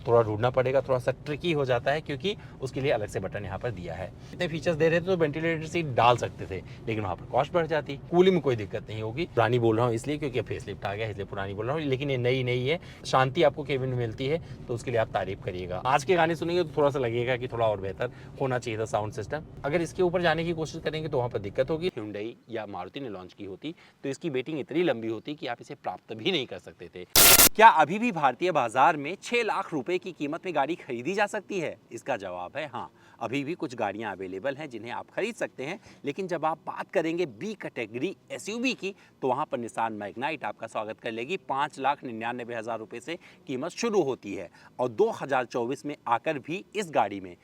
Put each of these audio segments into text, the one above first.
थोड़ा ढूंढना पड़ेगा, थोड़ा सा ट्रिकी हो जाता है क्योंकि उसके लिए अलग से बटन यहाँ पर दिया है। इतने फीचर्स दे रहे थे तो वेंटिलेटेड सीट डाल सकते थे, लेकिन वहाँ पर कॉस्ट बढ़ जाती। कूलिंग में कोई दिक्कत नहीं होगी। पुरानी बोल रहा हूँ इसलिए क्योंकि फेसलिफ्ट आ गया इसलिए पुरानी बोल रहा हूँ, लेकिन ये नई नई है, शांति आपको केबिन में मिलती है तो उसके लिए आप तारीफ करिएगा। आज के गाने सुनेंगे तो थोड़ा सा लगेगा कि थोड़ा और बेहतर होना चाहिए था साउंड सिस्टम। अगर इसके ऊपर जाने की कोशिश करेंगे तो वहाँ पर दिक्कत होगी। Hyundai या मारुति ने लॉन्च की होती तो इसकी वेटिंग इतनी लंबी होती कि आप इसे प्राप्त भी नहीं कर सकते थे। क्या अभी भी भारतीय बाजार में 6 लाख रुपए की कीमत में गाड़ी खरीदी जा सकती है? इसका जवाब है हाँ, अभी भी कुछ गाड़ियां अवेलेबल हैं जिन्हें आप खरीद सकते हैं। लेकिन जब आप बात करेंगे बी कैटेगरी एसयूवी की तो वहां पर निसान मैग्नाइट आपका स्वागत कर लेगी। 5,99,000 रुपए से कीमत शुरू होती है और 2024 में आकर भी इस गाड़ी में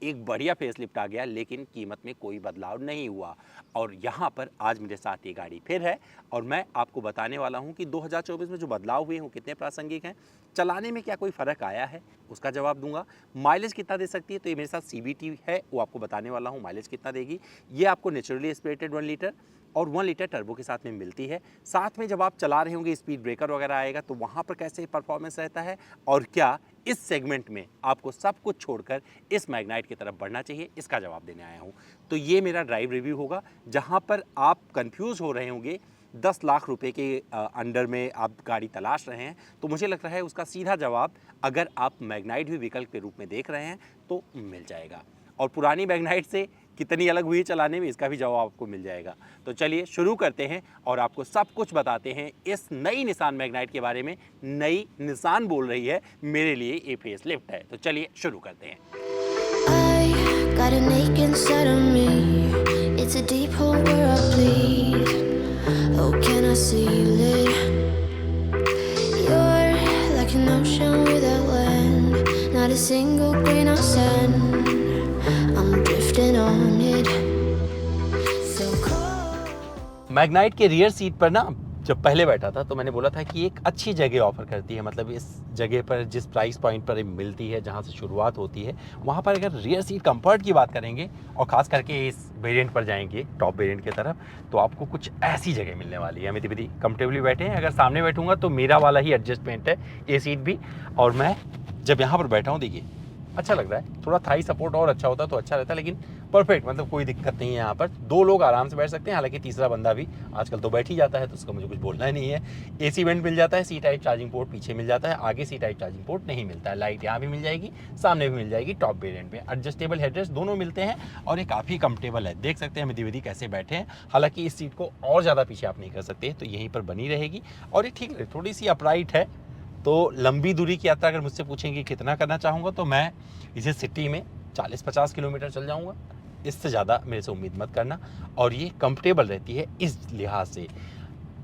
एक बढ़िया फेसलिफ्ट आ गया, लेकिन कीमत में कोई बदलाव नहीं हुआ। और यहाँ पर आज मेरे साथ ये गाड़ी फिर है और मैं आपको बताने वाला हूँ कि 2024 में जो बदलाव हुए हैं वो कितने प्रासंगिक हैं, चलाने में क्या कोई फ़र्क आया है उसका जवाब दूंगा। माइलेज कितना दे सकती है तो ये मेरे साथ CVT है, वो आपको बताने वाला हूँ माइलेज कितना देगी। ये आपको नेचुरली एस्पिरेटेड 1 लीटर और 1 लीटर टर्बो के साथ में मिलती है। साथ में जब आप चला रहे होंगे स्पीड ब्रेकर वगैरह आएगा तो वहाँ पर कैसे परफॉर्मेंस रहता है और क्या इस सेगमेंट में आपको सब कुछ छोड़कर इस मैग्नाइट की तरफ बढ़ना चाहिए, इसका जवाब देने आया हूँ। तो ये मेरा ड्राइव रिव्यू होगा जहाँ पर आप कंफ्यूज हो रहे होंगे 10 लाख रुपए के अंडर में आप गाड़ी तलाश रहे हैं, तो मुझे लग रहा है उसका सीधा जवाब अगर आप मैग्नाइट भी विकल्प के रूप में देख रहे हैं तो मिल जाएगा। और पुरानी मैग्नाइट से कितनी अलग हुई चलाने में इसका भी जवाब आपको मिल जाएगा। तो चलिए शुरू करते हैं और आपको सब कुछ बताते हैं इस नई निसान मैग्नाइट के बारे में। नई निसान बोल रही है, मेरे लिए ये फेसलिफ्ट है। तो चलिए शुरू करते हैं। Got an ache inside of me. It's a deep hole where I bleed. Oh, can I seal it? You're like an ocean without land. Not a single grain of sand. I'm drifting on it. So cold. Magnite के rear seat पर ना जब पहले बैठा था तो मैंने बोला था कि एक अच्छी जगह ऑफर करती है, मतलब इस जगह पर जिस प्राइस पॉइंट पर मिलती है जहाँ से शुरुआत होती है वहाँ पर अगर रियर सीट कंफर्ट की बात करेंगे और ख़ास करके इस वेरिएंट पर जाएंगे टॉप वेरिएंट की तरफ तो आपको कुछ ऐसी जगह मिलने वाली है। अमित विधि कंफर्टेबली बैठे हैं, अगर सामने बैठूंगा तो मेरा वाला ही एडजस्टमेंट है ये सीट भी, और मैं जब यहाँ पर बैठा हूँ देखिए अच्छा लग रहा है। थोड़ा थाई सपोर्ट और अच्छा होता तो अच्छा रहता, लेकिन परफेक्ट, मतलब कोई दिक्कत नहीं है। यहाँ पर 2 लोग आराम से बैठ सकते हैं, हालांकि तीसरा बंदा भी आजकल तो बैठ ही जाता है तो उसका मुझे कुछ बोलना ही नहीं है। AC वेंट मिल जाता है, C टाइप चार्जिंग पोर्ट पीछे मिल जाता है, आगे C टाइप चार्जिंग पोर्ट नहीं मिलता है। लाइट यहाँ भी मिल जाएगी, सामने भी मिल जाएगी टॉप वेरिएंट में। एडजस्टेबल हेडरेस्ट दोनों मिलते हैं और ये काफ़ी कंफर्टेबल है। देख सकते हैं विधि कैसे बैठे हैं, हालांकि इस सीट को और ज़्यादा पीछे आप नहीं कर सकते, तो यहीं पर बनी रहेगी और ये ठीक है, थोड़ी सी अपराइट है। तो लंबी दूरी की यात्रा अगर मुझसे पूछेंगे कितना करना चाहूँगा तो मैं इसे सिटी में 40-50 किलोमीटर चल जाऊँगा, इससे ज़्यादा मेरे से उम्मीद मत करना। और ये कंफर्टेबल रहती है इस लिहाज से।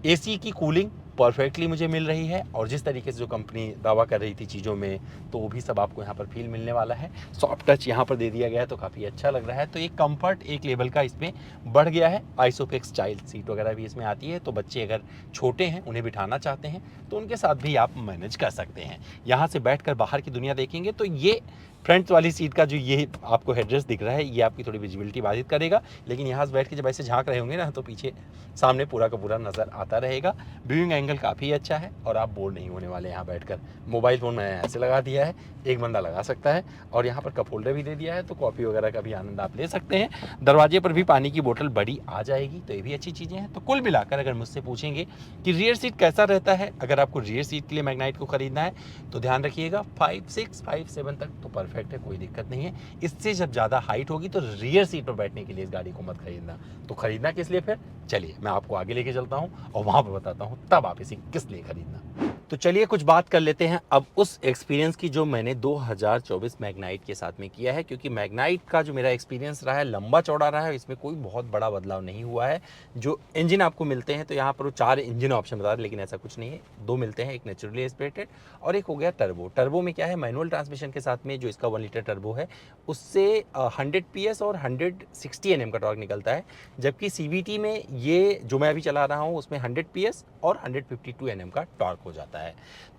AC की कूलिंग परफेक्टली मुझे मिल रही है और जिस तरीके से जो कंपनी दावा कर रही थी चीज़ों में तो वो भी सब आपको यहाँ पर फील मिलने वाला है। सॉफ्ट टच यहाँ पर दे दिया गया है तो काफ़ी अच्छा लग रहा है। तो एक कंफर्ट एक लेवल का इसमें बढ़ गया है। आइसोफ्लेक्स चाइल्ड सीट वगैरह भी इसमें आती है, तो बच्चे अगर छोटे हैं उन्हें बिठाना चाहते हैं तो उनके साथ भी आप मैनेज कर सकते हैं। यहाँ से बैठकर बाहर की दुनिया देखेंगे तो ये फ्रंट वाली सीट का जो ये आपको हेडरेस्ट दिख रहा है ये आपकी थोड़ी विजिबिलिटी बाधित करेगा, लेकिन यहाँ से बैठ के जब ऐसे झांक रहे होंगे ना तो पीछे सामने पूरा का पूरा नज़र आता रहेगा। व्यूइंग एंगल काफ़ी अच्छा है और आप बोर नहीं होने वाले यहाँ बैठकर। मोबाइल फ़ोन मैंने ऐसे लगा दिया है, एक बंदा लगा सकता है और यहाँ पर कप होल्डर भी दे दिया है तो कॉफ़ी वगैरह का भी आनंद आप ले सकते हैं। दरवाजे पर भी पानी की बोतल बड़ी आ जाएगी, तो ये भी अच्छी चीज़ें हैं। तो कुल मिलाकर अगर मुझसे पूछेंगे कि रियर सीट कैसा रहता है, अगर आपको रियर सीट के लिए मैग्नाइट को खरीदना है तो ध्यान रखिएगा 5-6, 5-7 तक तो परफेक्ट है, कोई दिक्कत नहीं है। इससे जब ज़्यादा हाइट होगी तो रियर सीट पर बैठने के लिए इस गाड़ी को मत खरीदना। तो खरीदना किस लिए फिर, चलिए मैं आपको आगे लेके चलता हूँ और वहाँ पर बताता हूँ तब आप इसे किस लिए खरीदना। तो चलिए कुछ बात कर लेते हैं अब उस एक्सपीरियंस की जो मैंने 2024 मैग्नाइट के साथ में किया है, क्योंकि मैग्नाइट का जो मेरा एक्सपीरियंस रहा है लंबा चौड़ा रहा है, इसमें कोई बहुत बड़ा बदलाव नहीं हुआ है। जो इंजन आपको मिलते हैं तो यहाँ पर वो 4 इंजन ऑप्शन बता रहे हैं, लेकिन ऐसा कुछ नहीं है, 2 मिलते हैं, एक नेचुरली एस्पिरेटेड और एक हो गया टर्बो। टर्बो में क्या है, मैनुअल ट्रांसमिशन के साथ में जो इसका 1 लीटर टर्बो है उससे 100 PS और 160 Nm का टॉर्क निकलता है, जबकि CVT में ये जो मैं अभी चला रहा हूँ उसमें 100 PS और 152 Nm का टॉर्क हो जाता है।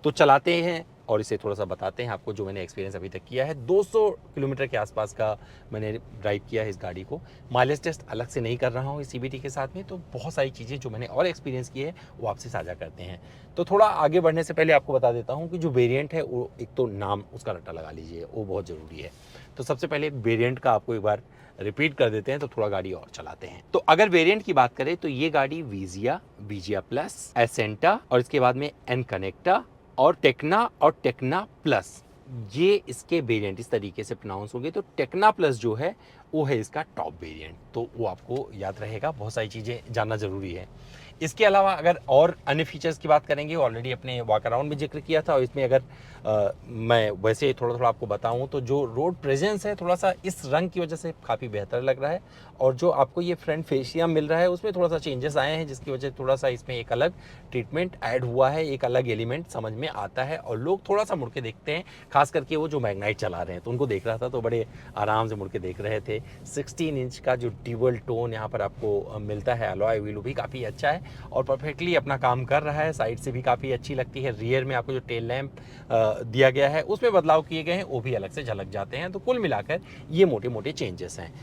तो चलाते हैं और इसे थोड़ा सा बताते हैं आपको जो मैंने एक्सपीरियंस अभी तक किया है। 200 किलोमीटर के आसपास का मैंने ड्राइव किया है इस गाड़ी को। माइलेज टेस्ट अलग से नहीं कर रहा हूँ इस CVT के साथ में, तो बहुत सारी चीज़ें जो मैंने और एक्सपीरियंस की है वो आपसे साझा करते हैं। तो थोड़ा आगे बढ़ने से पहले आपको बता देता हूँ कि जो वेरिएंट है वो एक तो नाम उसका रट्टा लगा लीजिए, वो बहुत ज़रूरी है। तो सबसे पहले वेरिएंट का आपको एक बार रिपीट कर देते हैं तो थोड़ा गाड़ी और चलाते हैं। तो अगर वेरिएंट की बात करें तो ये गाड़ी विजिया, विजिया प्लस, एसेंटा और इसके बाद में एन कनेक्टा और टेक्ना प्लस, ये इसके वेरिएंट इस तरीके से प्रोनाउंस होंगे। तो टेक्ना प्लस जो है वो है इसका टॉप वेरिएंट, तो वो आपको याद रहेगा। बहुत सारी चीज़ें जानना ज़रूरी है। इसके अलावा अगर और अन्य फीचर्स की बात करेंगे, ऑलरेडी अपने वॉक अराउंड में जिक्र किया था, और इसमें अगर मैं वैसे थोड़ा आपको बताऊं तो जो रोड प्रेजेंस है थोड़ा सा इस रंग की वजह से काफ़ी बेहतर लग रहा है, और जो आपको ये फ्रंट फेसिया मिल रहा है उसमें थोड़ा सा चेंजेस आए हैं, जिसकी वजह से थोड़ा सा इसमें एक अलग ट्रीटमेंट ऐड हुआ है, एक अलग एलिमेंट समझ में आता है और लोग थोड़ा सा मुड़ के देखते हैं। खास करके वो जो मैग्नाइट चला रहे हैं तो उनको देख रहा था तो बड़े आराम से मुड़ के देख रहे थे। 16 इंच का जो ड्यूअल टोन यहाँ पर आपको मिलता है, अलॉय व्हील भी काफ़ी अच्छा है और परफेक्टली अपना काम कर रहा है। साइड से भी काफ़ी अच्छी लगती है। रियर में आपको जो टेल लैंप दिया गया है उसमें बदलाव किए गए हैं, वो भी अलग से झलक जाते हैं। तो कुल मिलाकर ये मोटे मोटे चेंजेस हैं।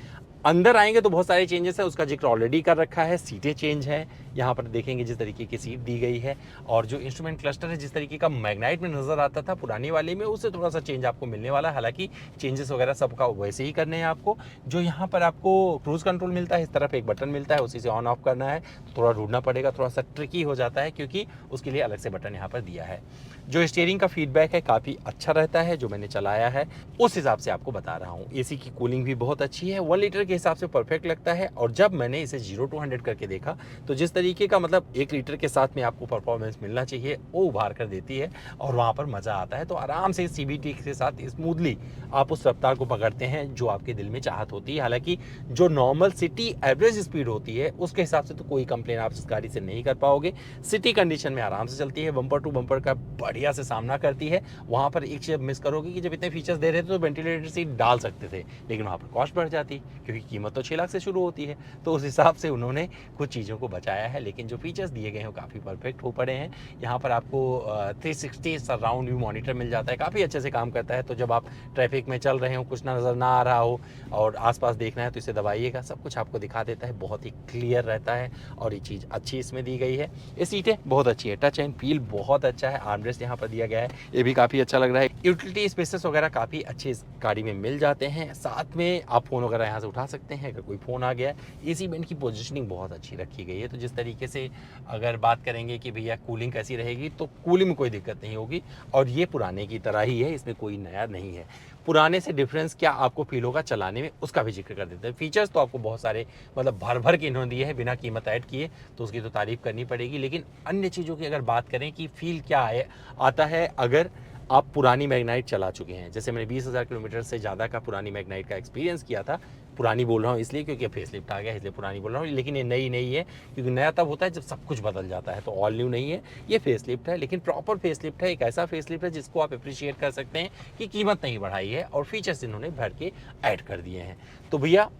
अंदर आएंगे तो बहुत सारे चेंजेस है, उसका जिक्र ऑलरेडी कर रखा है। सीटें चेंज है, यहाँ पर देखेंगे जिस तरीके की सीट दी गई है, और जो इंस्ट्रूमेंट क्लस्टर है जिस तरीके का मैग्नाइट में नज़र आता था पुरानी वाले में, उससे थोड़ा सा चेंज आपको मिलने वाला है। हालांकि चेंजेस वगैरह सबका वैसे ही करने हैं आपको। जो यहाँ पर आपको क्रूज़ कंट्रोल मिलता है, इस तरफ एक बटन मिलता है, उसी से ऑन ऑफ करना है तो थोड़ा ढूंढना पड़ेगा, थोड़ा सा ट्रिकी हो जाता है क्योंकि उसके लिए अलग से बटन यहाँ पर दिया है। जो स्टीयरिंग का फीडबैक है काफ़ी अच्छा रहता है, जो मैंने चलाया है उस हिसाब से आपको बता रहा हूँ। AC की कूलिंग भी बहुत अच्छी है, 1 लीटर के हिसाब से परफेक्ट लगता है। और जब मैंने इसे 0 to 100 करके देखा तो जिस तरीके का मतलब 1 लीटर के साथ में आपको परफॉर्मेंस मिलना चाहिए वो उभार कर देती है और वहाँ पर मज़ा आता है। तो आराम से CVT के साथ स्मूथली आप उस रफ्तार को पकड़ते हैं जो आपके दिल में चाहत होती है। हालांकि जो नॉर्मल सिटी एवरेज स्पीड होती है उसके हिसाब से तो कोई कंप्लेन आप इस गाड़ी से नहीं कर पाओगे। सिटी कंडीशन में आराम से चलती है, बम्पर टू बम्पर का बढ़िया से सामना करती है। वहाँ पर एक चीज़ मिस करोगे कि जब इतने फीचर्स दे रहे थे तो वेंटिलेटर सीट डाल सकते थे, लेकिन वहाँ पर कॉस्ट बढ़ जाती क्योंकि कीमत तो 6 लाख से शुरू होती है। तो उस हिसाब से उन्होंने कुछ चीज़ों को बचाया है, लेकिन जो फीचर्स दिए गए हैं वो काफ़ी परफेक्ट हो पड़े हैं। यहाँ पर आपको 360 सराउंड व्यू मॉनिटर मिल जाता है, काफ़ी अच्छे से काम करता है। तो जब आप ट्रैफिक में चल रहे हो, कुछ ना नज़र ना आ रहा हो और आसपास देखना है तो इसे दबाइएगा, सब कुछ आपको दिखा देता है, बहुत ही क्लियर रहता है और ये चीज़ अच्छी इसमें दी गई है। ये सीटें बहुत अच्छी है, टच एंड फील बहुत अच्छा है। आर्मरेस्ट यहाँ पर दिया गया है, ये भी काफ़ी अच्छा लग रहा है। यूटिलिटी स्पेसेस वगैरह काफ़ी अच्छे इस गाड़ी में मिल जाते हैं। साथ में आप फ़ोन वगैरह यहाँ से उठा सकते हैं अगर कोई फ़ोन आ गया। AC वेंट की पोजीशनिंग बहुत अच्छी रखी गई है, तो जिस तरीके से अगर बात करेंगे कि भैया कूलिंग कैसी रहेगी तो कूलिंग में कोई दिक्कत नहीं होगी और ये पुराने की तरह ही है, इसमें कोई नया नहीं है। पुराने से डिफरेंस क्या आपको फील होगा चलाने में उसका भी जिक्र कर देते हैं। फीचर्स तो आपको बहुत सारे मतलब भर भर के इन्होंने दिए हैं बिना कीमत ऐड किए, तो उसकी तो तारीफ़ करनी पड़ेगी। लेकिन अन्य चीज़ों की अगर बात करें कि फील क्या है आता है अगर आप पुरानी मैग्नाइट चला चुके हैं, जैसे मैंने 20,000 किलोमीटर से ज़्यादा का पुरानी मैग्नाइट का एक्सपीरियंस किया था। पुरानी बोल रहा हूँ इसलिए क्योंकि फेसलिफ्ट आ गया है, इसलिए पुरानी बोल रहा हूँ, लेकिन ये नई नहीं है क्योंकि नया तब होता है जब सब कुछ बदल जाता है। तो ऑल न्यू नहीं है, ये फेसलिफ्ट है, लेकिन प्रॉपर फेसलिफ्ट है। एक ऐसा फेसलिफ्ट है जिसको आप अप्रिशिएट कर सकते हैं कि कीमत नहीं बढ़ाई है और फीचर्स इन्होंने भर के ऐड कर दिए हैं। तो भैया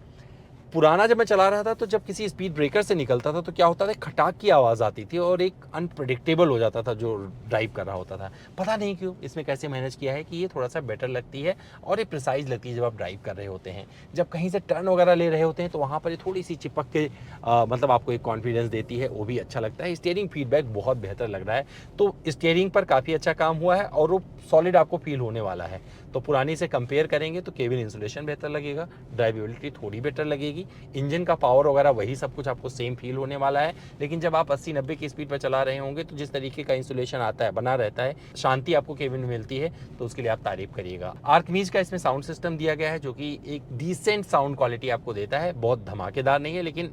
पुराना जब मैं चला रहा था तो जब किसी स्पीड ब्रेकर से निकलता था तो क्या होता था, खटाक की आवाज़ आती थी और एक अनप्रेडिक्टेबल हो जाता था जो ड्राइव कर रहा होता था। पता नहीं क्यों इसमें कैसे मैनेज किया है कि ये थोड़ा सा बेटर लगती है और ये प्रिसाइज लगती है जब आप ड्राइव कर रहे होते हैं। जब कहीं से टर्न वगैरह ले रहे होते हैं तो वहाँ पर ये थोड़ी सी चिपक के मतलब आपको एक कॉन्फिडेंस देती है, वो भी अच्छा लगता है। स्टीयरिंग फीडबैक बहुत बेहतर लग रहा है, तो स्टीयरिंग पर काफ़ी अच्छा काम हुआ है और वो सॉलिड आपको फील होने वाला है। तो पुरानी से कंपेयर करेंगे तो केबिन इंसुलेशन बेहतर लगेगा, ड्राइवेबिलिटी थोड़ी बेटर लगेगी, इंजन का पावर वगैरह वही सब कुछ आपको सेम फील होने वाला है। लेकिन जब आप 80-90 की स्पीड पर चला रहे होंगे तो जिस तरीके का इंसुलेशन आता है, बना रहता है, शांति आपको केबिन में मिलती है, तो उसके लिए आप तारीफ करिएगा। आर्कमीज का इसमें साउंड सिस्टम दिया गया है जो कि एक डिसेंट साउंड क्वालिटी आपको देता है। बहुत धमाकेदार नहीं है, लेकिन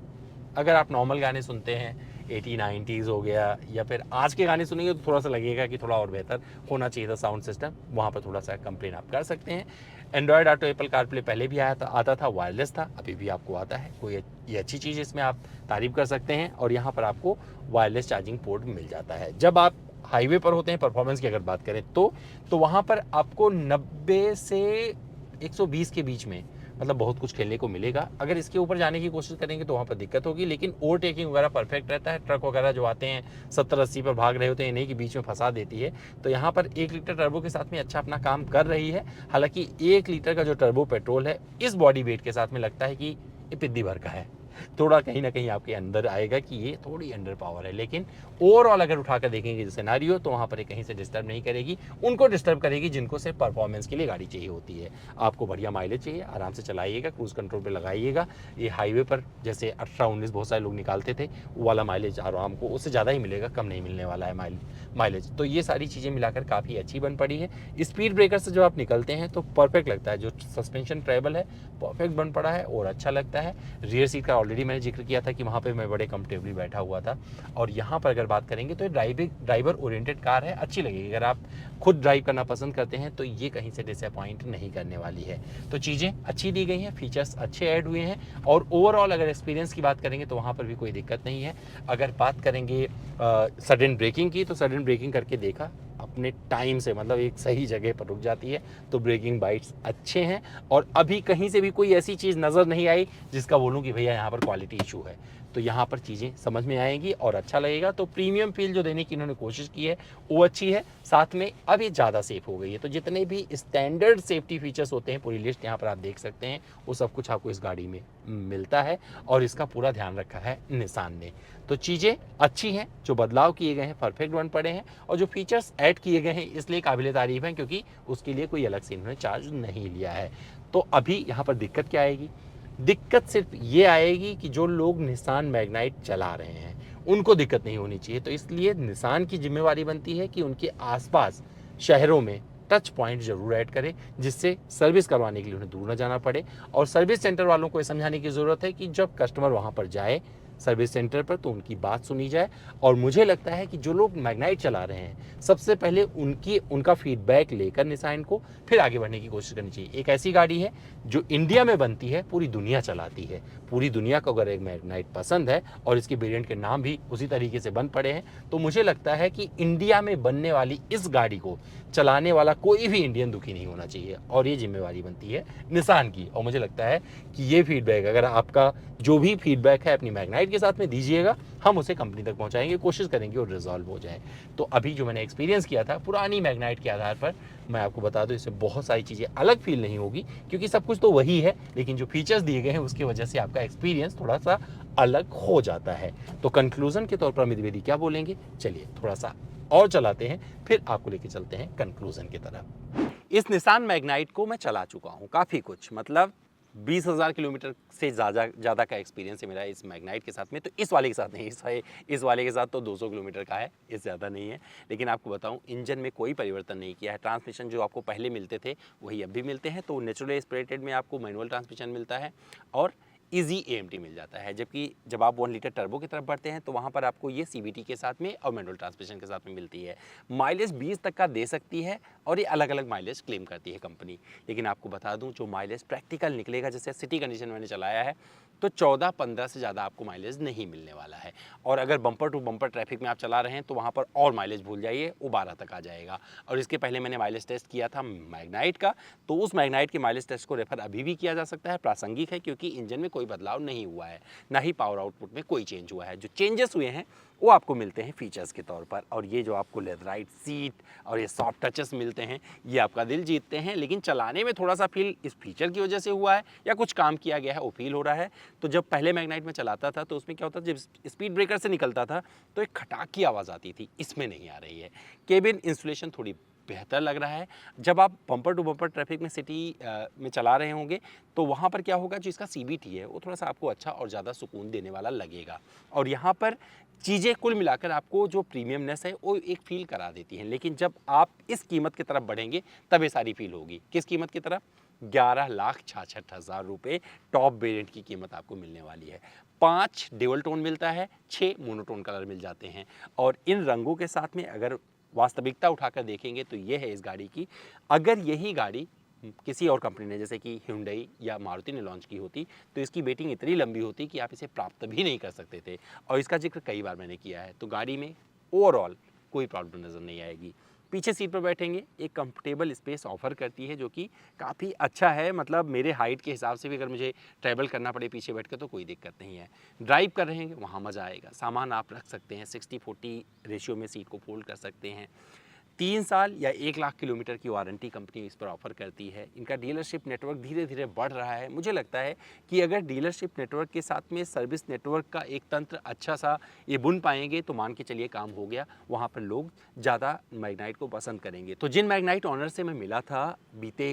अगर आप नॉर्मल गाने सुनते हैं 80-90s हो गया या फिर आज के गाने सुनेंगे तो थोड़ा सा लगेगा कि थोड़ा और बेहतर होना चाहिए था साउंड सिस्टम, वहाँ पर थोड़ा सा कंप्लेन आप कर सकते हैं। एंड्रॉयड ऑटो, एप्पल कारप्ले पहले भी आता था, वायरलेस था, अभी भी आपको आता है। कोई ये अच्छी चीज़ इसमें आप तारीफ़ कर सकते हैं। और यहाँ पर आपको वायरलेस चार्जिंग पोर्ट मिल जाता है। जब आप हाईवे पर होते हैं, परफॉर्मेंस की अगर बात करें तो वहाँ पर आपको 90 से 120 के बीच में मतलब बहुत कुछ खेलने को मिलेगा। अगर इसके ऊपर जाने की कोशिश करेंगे तो वहाँ पर दिक्कत होगी, लेकिन ओवरटेकिंग वगैरह परफेक्ट रहता है। ट्रक वगैरह जो आते हैं 70-80 पर भाग रहे होते हैं, नहीं कि बीच में फंसा देती है। तो यहाँ पर 1 लीटर टर्बो के साथ में अच्छा अपना काम कर रही है। हालांकि 1 लीटर का जो टर्बो पेट्रोल है इस बॉडी वेट के साथ में लगता है कि ये पिद्दी भर का है, थोड़ा कहीं ना कहीं आपके अंदर आएगा कि ये थोड़ी अंडर पावर है। लेकिन ओवरऑल अगर उठाकर देखेंगे जैसे सिनेरियो, तो वहाँ पर ये कहीं से डिस्टर्ब नहीं करेगी। उनको डिस्टर्ब करेगी जिनको सिर्फ परफॉर्मेंस के लिए गाड़ी चाहिए होती है। आपको बढ़िया माइलेज चाहिए, आराम से चलाइएगा, क्रूज कंट्रोल पे लगाइएगा। ये हाईवे पर जैसे 18-19 बहुत सारे लोग निकालते थे, वो वाला माइलेज आराम को उससे ज़्यादा ही मिलेगा, कम नहीं मिलने वाला है माइलेज। तो ये सारी चीज़ें मिलाकर काफ़ी अच्छी बन पड़ी है। स्पीड ब्रेकर से जब आप निकलते हैं तो परफेक्ट लगता है, जो सस्पेंशन ट्रेबल है परफेक्ट बन पड़ा है और अच्छा लगता है। रियर सीट का ऑलरेडी मैंने जिक्र किया था कि वहाँ पे मैं बड़े कंफर्टेबली बैठा हुआ था। और यहाँ पर अगर बात करेंगे तो ड्राइवर ओरिएंटेड कार है, अच्छी लगेगी। अगर आप खुद ड्राइव करना पसंद करते हैं तो ये कहीं से डिसअपॉइंट नहीं करने वाली है। तो चीज़ें अच्छी दी गई हैं, फीचर्स अच्छे ऐड हुए हैं और ओवरऑल अगर एक्सपीरियंस की बात करेंगे तो वहाँ पर भी कोई दिक्कत नहीं है। अगर बात करेंगे सडन ब्रेकिंग की, तो सडन ब्रेकिंग करके देखा अपने टाइम से, मतलब एक सही जगह पर रुक जाती है, तो ब्रेकिंग बाइट्स अच्छे हैं। और अभी कहीं से भी कोई ऐसी चीज़ नज़र नहीं आई जिसका बोलूँ कि भैया यहाँ पर क्वालिटी इशू है। तो यहाँ पर चीज़ें समझ में आएंगी और अच्छा लगेगा। तो प्रीमियम फील जो देने की इन्होंने कोशिश की है वो अच्छी है, साथ में अब ये ज़्यादा सेफ हो गई है। तो जितने भी स्टैंडर्ड सेफ्टी फीचर्स होते हैं, पूरी लिस्ट यहाँ पर आप देख सकते हैं, वो सब कुछ आपको इस गाड़ी में मिलता है और इसका पूरा ध्यान रखा है निसान ने। तो चीज़ें अच्छी हैं, जो बदलाव किए गए हैं परफेक्ट बन पड़े हैं और जो फीचर्स ऐड किए गए हैं इसलिए काबिल तारीफ हैं, क्योंकि उसके लिए कोई अलग से इन्होंने चार्ज नहीं लिया है। तो अभी यहाँ पर दिक्कत क्या आएगी? दिक्कत सिर्फ ये आएगी कि जो लोग निसान मैग्नाइट चला रहे हैं उनको दिक्कत नहीं होनी चाहिए। तो इसलिए निसान की जिम्मेवारी बनती है कि उनके आसपास शहरों में टच पॉइंट जरूर ऐड करें, जिससे सर्विस करवाने के लिए उन्हें दूर न जाना पड़े। और सर्विस सेंटर वालों को ये समझाने की ज़रूरत है कि जब कस्टमर वहाँ पर जाए सर्विस सेंटर पर तो उनकी बात सुनी जाए। और मुझे लगता है कि जो लोग मैग्नाइट चला रहे हैं सबसे पहले उनका फीडबैक लेकर निसान को फिर आगे बढ़ने की कोशिश करनी चाहिए। एक ऐसी गाड़ी है जो इंडिया में बनती है, पूरी दुनिया चलाती है। पूरी दुनिया को अगर एक मैग्नाइट पसंद है और इसके वेरिएंट के नाम भी उसी तरीके से बन पड़े हैं, तो मुझे लगता है कि इंडिया में बनने वाली इस गाड़ी को चलाने वाला कोई भी इंडियन दुखी नहीं होना चाहिए। और ये जिम्मेवारी बनती है निसान की। और मुझे लगता है कि ये फीडबैक, अगर आपका जो भी फीडबैक है अपनी मैग्नाइट के साथ में दीजिएगा, हम उसे कंपनी तक पहुंचाएंगे, कोशिश करेंगे और रिजॉल्व हो जाए। तो अभी जो मैंने एक्सपीरियंस किया था पुरानी मैग्नाइट के आधार पर, मैं आपको बता दूं इससे बहुत सारी चीज़ें अलग फील नहीं होगी, क्योंकि सब कुछ तो वही है, लेकिन जो फीचर्स दिए गए हैं उसकी वजह से आपका एक्सपीरियंस थोड़ा सा अलग हो जाता है। तो कंक्लूजन के तौर पर अमित द्विवेदी क्या बोलेंगे, चलिए थोड़ा सा और चलाते हैं, फिर आपको लेके चलते हैं कंक्लूजन की तरफ। इस निसान मैग्नाइट को मैं चला चुका हूँ काफ़ी कुछ, मतलब 20,000 किलोमीटर से ज़्यादा का एक्सपीरियंस है मेरा इस मैग्नाइट के साथ में। तो इस वाले के साथ नहीं, इस वाले के साथ तो 200 किलोमीटर का है, इससे ज़्यादा नहीं है। लेकिन आपको बताऊं, इंजन में कोई परिवर्तन नहीं किया है। ट्रांसमिशन जो आपको पहले मिलते थे वही अब भी मिलते हैं। तो नेचुरली एस्पिरेटेड में आपको मैनुअल ट्रांसमिशन मिलता है और इजी AMT मिल जाता है। जबकि जब आप 1 लीटर टर्बो की तरफ बढ़ते हैं तो वहाँ पर आपको ये CVT के साथ में और मैनुअल ट्रांसमिशन के साथ में मिलती है। माइलेज 20 तक का दे सकती है और ये अलग अलग माइलेज क्लेम करती है कंपनी। लेकिन आपको बता दूं, जो माइलेज प्रैक्टिकल निकलेगा, जैसे सिटी कंडीशन मैंने चलाया है, तो 14-15 से ज़्यादा आपको माइलेज नहीं मिलने वाला है। और अगर बम्पर टू बम्पर ट्रैफिक में आप चला रहे हैं तो वहाँ पर और माइलेज भूल जाइए, वो 12 तक आ जाएगा। और इसके पहले मैंने माइलेज टेस्ट किया था मैग्नाइट का, तो उस मैग्नाइट के माइलेज टेस्ट को रेफर अभी भी किया जा सकता है, प्रासंगिक है, क्योंकि इंजन में कोई बदलाव नहीं हुआ है, ना ही पावर आउटपुट में कोई चेंज हुआ है। जो चेंजेस हुए हैं वो आपको मिलते हैं फीचर्स के तौर पर। और ये जो आपको लेदराइट सीट और ये सॉफ्ट टचेस मिलते हैं, ये आपका दिल जीतते हैं। लेकिन चलाने में थोड़ा सा फील इस फीचर की वजह से हुआ है या कुछ काम किया गया है, वो फील हो रहा है। तो जब पहले मैग्नाइट में चलाता था तो उसमें क्या होता था, जब स्पीड ब्रेकर से निकलता था तो एक खटाक की आवाज़ आती थी, इसमें नहीं आ रही है। केबिन इंसुलेशन थोड़ी बेहतर लग रहा है। जब आप बम्पर टू बम्पर ट्रैफिक में सिटी में चला रहे होंगे तो वहाँ पर क्या होगा, जो इसका CVT है वो थोड़ा सा आपको अच्छा और ज़्यादा सुकून देने वाला लगेगा। और यहाँ पर चीज़ें कुल मिलाकर आपको जो प्रीमियमनेस है वो एक फील करा देती हैं। लेकिन जब आप इस कीमत की तरफ बढ़ेंगे तब ये सारी फील होगी। किस कीमत की तरफ? 11,66,000 रुपये टॉप वेरिएंट की कीमत आपको मिलने वाली है। 5 ड्यूल टोन मिलता है, 6 मोनोटोन कलर मिल जाते हैं। और इन रंगों के साथ में अगर वास्तविकता उठाकर देखेंगे तो ये है इस गाड़ी की। अगर यही गाड़ी किसी और कंपनी ने, जैसे कि Hyundai या मारुति ने लॉन्च की होती, तो इसकी वेटिंग इतनी लंबी होती कि आप इसे प्राप्त भी नहीं कर सकते थे। और इसका जिक्र कई बार मैंने किया है। तो गाड़ी में ओवरऑल कोई प्रॉब्लम नज़र नहीं आएगी। पीछे सीट पर बैठेंगे, एक कंफर्टेबल स्पेस ऑफर करती है जो कि काफ़ी अच्छा है। मतलब मेरे हाइट के हिसाब से भी अगर मुझे ट्रैवल करना पड़े पीछे बैठ कर तो कोई दिक्कत नहीं है। ड्राइव कर रहे हैं वहाँ मज़ा आएगा, सामान आप रख सकते हैं, 60-40 रेशियो में सीट को फोल्ड कर सकते हैं। 3 साल या 1 लाख किलोमीटर की वारंटी कंपनी इस पर ऑफ़र करती है। इनका डीलरशिप नेटवर्क धीरे धीरे बढ़ रहा है। मुझे लगता है कि अगर डीलरशिप नेटवर्क के साथ में सर्विस नेटवर्क का एक तंत्र अच्छा सा ये बुन पाएंगे तो मान के चलिए काम हो गया। वहाँ पर लोग ज़्यादा मैग्नाइट को पसंद करेंगे। तो जिन मैग्नाइट ऑनर से मैं मिला था बीते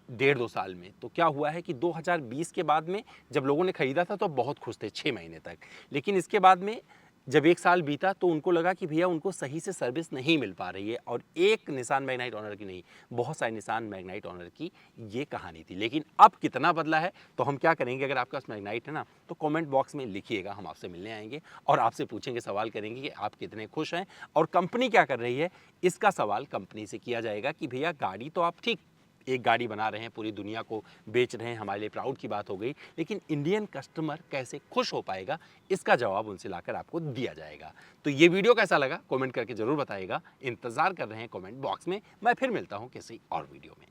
1.5-2 साल में, तो क्या हुआ है कि 2020 के बाद में जब लोगों ने ख़रीदा था तो बहुत खुश थे 6 महीने तक। लेकिन इसके बाद में जब 1 साल बीता तो उनको लगा कि भैया उनको सही से सर्विस नहीं मिल पा रही है। और एक निसान मैग्नाइट ऑनर की नहीं, बहुत सारे निसान मैग्नाइट ऑनर की ये कहानी थी। लेकिन अब कितना बदला है तो हम क्या करेंगे, अगर आपके पास मैग्नाइट है ना तो कमेंट बॉक्स में लिखिएगा, हम आपसे मिलने आएंगे और आपसे पूछेंगे, सवाल करेंगे कि आप कितने खुश हैं और कंपनी क्या कर रही है। इसका सवाल कंपनी से किया जाएगा कि भैया गाड़ी तो आप ठीक एक गाड़ी बना रहे हैं, पूरी दुनिया को बेच रहे हैं, हमारे लिए प्राउड की बात हो गई, लेकिन इंडियन कस्टमर कैसे खुश हो पाएगा, इसका जवाब उनसे लाकर आपको दिया जाएगा। तो ये वीडियो कैसा लगा कमेंट करके ज़रूर बताइएगा। इंतज़ार कर रहे हैं कमेंट बॉक्स में। मैं फिर मिलता हूँ किसी और वीडियो में।